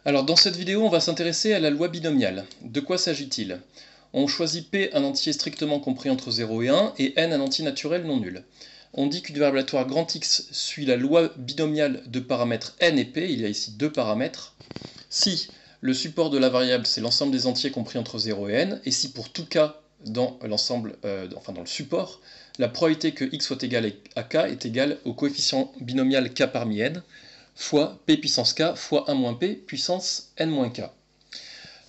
Alors dans cette vidéo, on va s'intéresser à la loi binomiale. De quoi s'agit-il? On choisit P un entier strictement compris entre 0 et 1 et N un entier naturel non nul. On dit qu'une variable aléatoire grand X suit la loi binomiale de paramètres N et P, il y a ici deux paramètres, si le support de la variable c'est l'ensemble des entiers compris entre 0 et N, et si pour tout cas dans l'ensemble, dans le support, la probabilité que X soit égal à K est égale au coefficient binomial K parmi N, fois P puissance K fois 1 moins P puissance N moins K.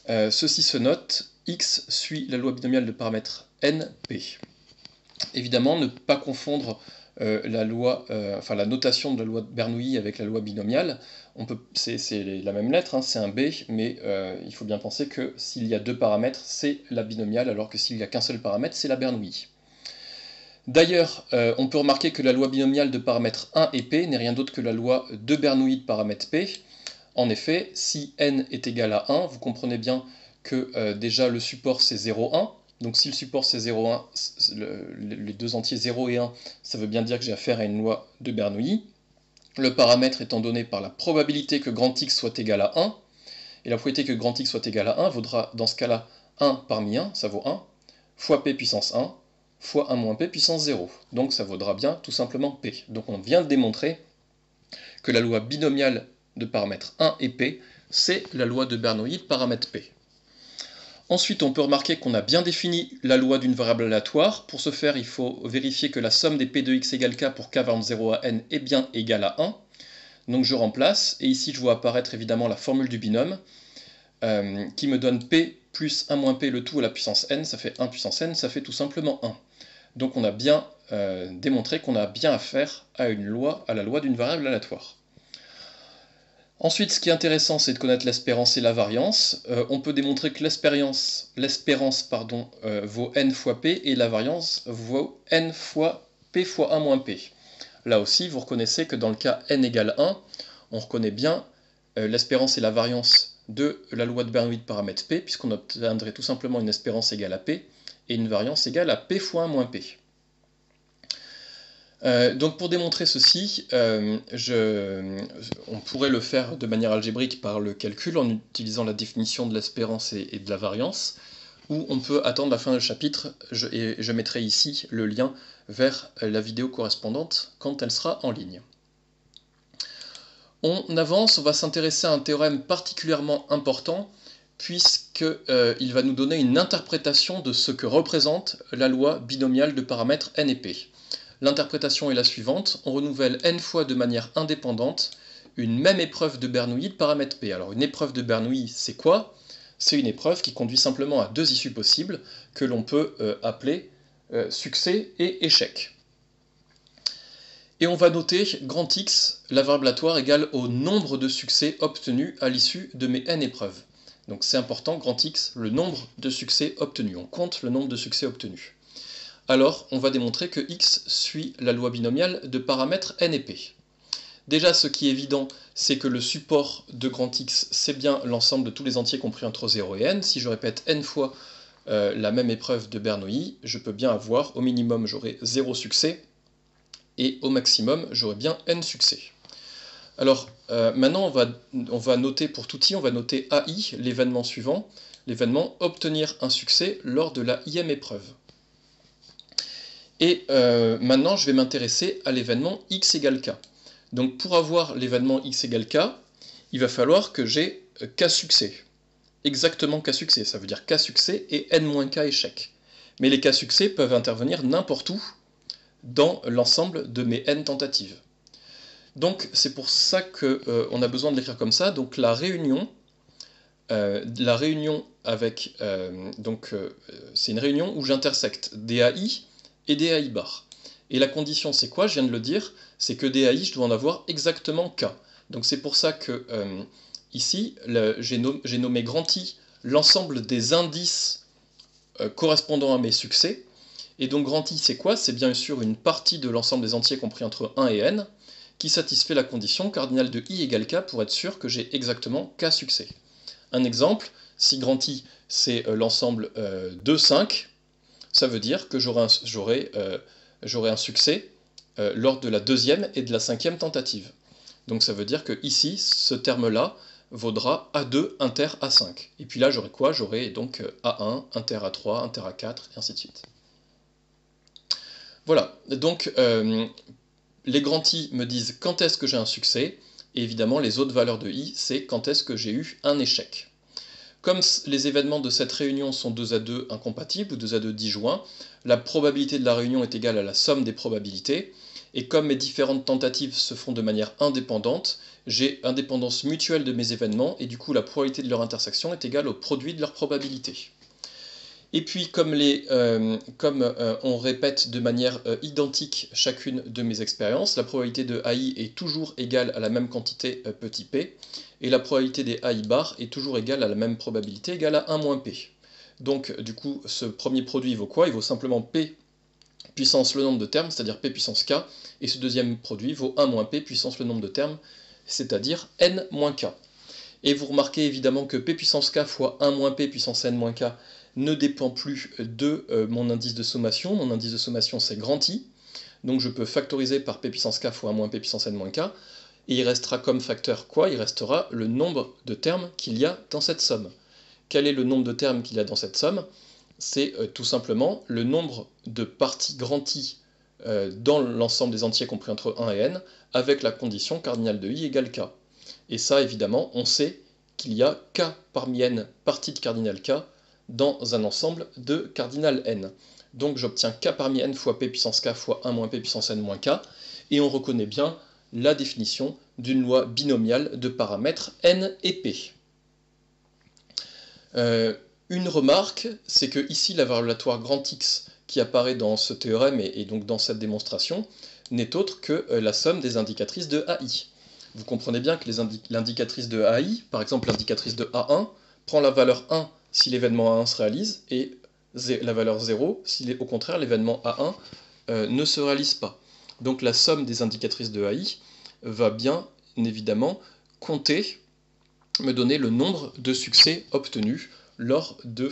Ceci se note, X suit la loi binomiale de paramètres N, P. Évidemment, ne pas confondre la notation de la loi de Bernoulli avec la loi binomiale. C'est la même lettre, hein, c'est un B, mais il faut bien penser que s'il y a deux paramètres, c'est la binomiale, alors que s'il n'y a qu'un seul paramètre, c'est la Bernoulli. D'ailleurs, on peut remarquer que la loi binomiale de paramètres 1 et P n'est rien d'autre que la loi de Bernoulli de paramètre P. En effet, si n est égal à 1, vous comprenez bien que déjà le support c'est 0, 1. Donc si le support c'est 0, 1, les deux entiers 0 et 1, ça veut bien dire que j'ai affaire à une loi de Bernoulli. Le paramètre étant donné par la probabilité que grand X soit égal à 1, et la probabilité que grand X soit égal à 1 vaudra dans ce cas-là 1 parmi 1, ça vaut 1, fois P puissance 1, fois 1 moins P puissance 0. Donc ça vaudra bien tout simplement P. Donc on vient de démontrer que la loi binomiale de paramètres 1 et P, c'est la loi de Bernoulli de paramètre P. Ensuite, on peut remarquer qu'on a bien défini la loi d'une variable aléatoire. Pour ce faire, il faut vérifier que la somme des P de x égale K pour K valant de 0 à N est bien égale à 1. Donc je remplace, et ici je vois apparaître évidemment la formule du binôme, qui me donne P plus 1 moins P le tout à la puissance N, ça fait 1 puissance N, ça fait tout simplement 1. Donc on a bien démontré qu'on a bien affaire à la loi d'une variable aléatoire. Ensuite, ce qui est intéressant, c'est de connaître l'espérance et la variance. On peut démontrer que l'espérance vaut n fois p et la variance vaut n fois p fois 1 moins p. Là aussi, vous reconnaissez que dans le cas n égale 1, on reconnaît bien l'espérance et la variance de la loi de Bernoulli de paramètre p, puisqu'on obtiendrait tout simplement une espérance égale à p et une variance égale à p fois 1 moins p. Donc pour démontrer ceci, on pourrait le faire de manière algébrique par le calcul en utilisant la définition de l'espérance et de la variance, ou on peut attendre la fin du chapitre, et je mettrai ici le lien vers la vidéo correspondante quand elle sera en ligne. On avance, on va s'intéresser à un théorème particulièrement important, puisqu'il va nous donner une interprétation de ce que représente la loi binomiale de paramètres n et p. L'interprétation est la suivante, on renouvelle n fois de manière indépendante une même épreuve de Bernoulli de paramètre P. Alors une épreuve de Bernoulli, c'est quoi? C'est une épreuve qui conduit simplement à deux issues possibles, que l'on peut appeler succès et échec. Et on va noter grand X, la variable aléatoire égale au nombre de succès obtenus à l'issue de mes n épreuves. Donc c'est important, grand X, le nombre de succès obtenus. On compte le nombre de succès obtenus. Alors, on va démontrer que x suit la loi binomiale de paramètres n et p. Déjà, ce qui est évident, c'est que le support de grand X, c'est bien l'ensemble de tous les entiers compris entre 0 et n. Si je répète n fois la même épreuve de Bernoulli, je peux bien avoir, au minimum, j'aurai 0 succès, et au maximum, j'aurai bien n succès. Alors, maintenant, on va noter pour tout i, on va noter AI, l'événement suivant, l'événement obtenir un succès lors de la ième épreuve. Et maintenant, je vais m'intéresser à l'événement x égale k. Donc pour avoir l'événement x égale k, il va falloir que j'ai k succès. Exactement k succès, ça veut dire k succès et n-k échec. Mais les k succès peuvent intervenir n'importe où dans l'ensemble de mes n tentatives. Donc c'est pour ça qu'on a besoin de l'écrire comme ça. Donc la réunion avec... c'est une réunion où j'intersecte DAI et DAI bar. Et la condition, c'est quoi? Je viens de le dire, c'est que DAI, je dois en avoir exactement K. Donc c'est pour ça que, ici, j'ai nommé grand I l'ensemble des indices correspondant à mes succès. Et donc grand I, c'est quoi? C'est bien sûr une partie de l'ensemble des entiers compris entre 1 et n, qui satisfait la condition cardinale de I égale K pour être sûr que j'ai exactement K succès. Un exemple, si grand I, c'est l'ensemble de 5, ça veut dire que j'aurai un succès lors de la deuxième et de la cinquième tentative. Donc ça veut dire que ici, ce terme-là vaudra A2 inter A5. Et puis là, j'aurai quoi? J'aurai donc A1, inter A3, inter A4, et ainsi de suite. Voilà, donc les grands I me disent quand est-ce que j'ai un succès, et évidemment les autres valeurs de I, c'est quand est-ce que j'ai eu un échec. Comme les événements de cette réunion sont 2 à 2 incompatibles, ou 2 à 2 disjoints, la probabilité de la réunion est égale à la somme des probabilités, et comme mes différentes tentatives se font de manière indépendante, j'ai indépendance mutuelle de mes événements, et du coup la probabilité de leur intersection est égale au produit de leur probabilité. Et puis comme on répète de manière identique chacune de mes expériences, la probabilité de AI est toujours égale à la même quantité petit p, et la probabilité des AI bar est toujours égale à la même probabilité égale à 1 moins p. Donc du coup ce premier produit vaut quoi? Il vaut simplement p puissance le nombre de termes, c'est-à-dire p puissance k, et ce deuxième produit vaut 1 moins p puissance le nombre de termes, c'est-à-dire n moins k. Et vous remarquez évidemment que p puissance k fois 1 moins p puissance n moins k ne dépend plus de mon indice de sommation. Mon indice de sommation, c'est grand I. Donc je peux factoriser par p puissance k fois 1 moins p puissance n moins k. Et il restera comme facteur quoi? Il restera le nombre de termes qu'il y a dans cette somme. Quel est le nombre de termes qu'il y a dans cette somme? C'est tout simplement le nombre de parties grand I dans l'ensemble des entiers compris entre 1 et n, avec la condition cardinale de I égale k. Et ça, évidemment, on sait qu'il y a k parmi n parties de cardinal k dans un ensemble de cardinal n. Donc j'obtiens k parmi n fois p puissance k fois 1 moins p puissance n moins k, et on reconnaît bien la définition d'une loi binomiale de paramètres n et p. Une remarque, c'est que ici la variable aléatoire grand X qui apparaît dans ce théorème et donc dans cette démonstration n'est autre que la somme des indicatrices de AI. Vous comprenez bien que l'indicatrice de AI, par exemple l'indicatrice de A1, prend la valeur 1 si l'événement A1 se réalise, et la valeur 0 si au contraire l'événement A1 ne se réalise pas. Donc la somme des indicatrices de AI va bien évidemment compter, me donner le nombre de succès obtenus lors de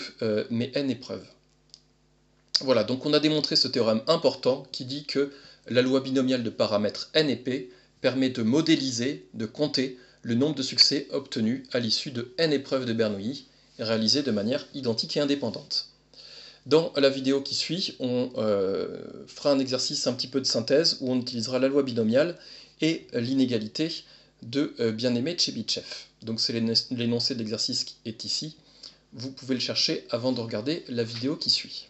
mes n épreuves. Voilà, donc on a démontré ce théorème important qui dit que la loi binomiale de paramètres n et p permet de modéliser, de compter le nombre de succès obtenus à l'issue de n épreuves de Bernoulli, réalisées de manière identique et indépendante. Dans la vidéo qui suit, on fera un exercice un petit peu de synthèse où on utilisera la loi binomiale et l'inégalité de bien-aimé Tchebychev. Donc c'est l'énoncé de l'exercice qui est ici. Vous pouvez le chercher avant de regarder la vidéo qui suit.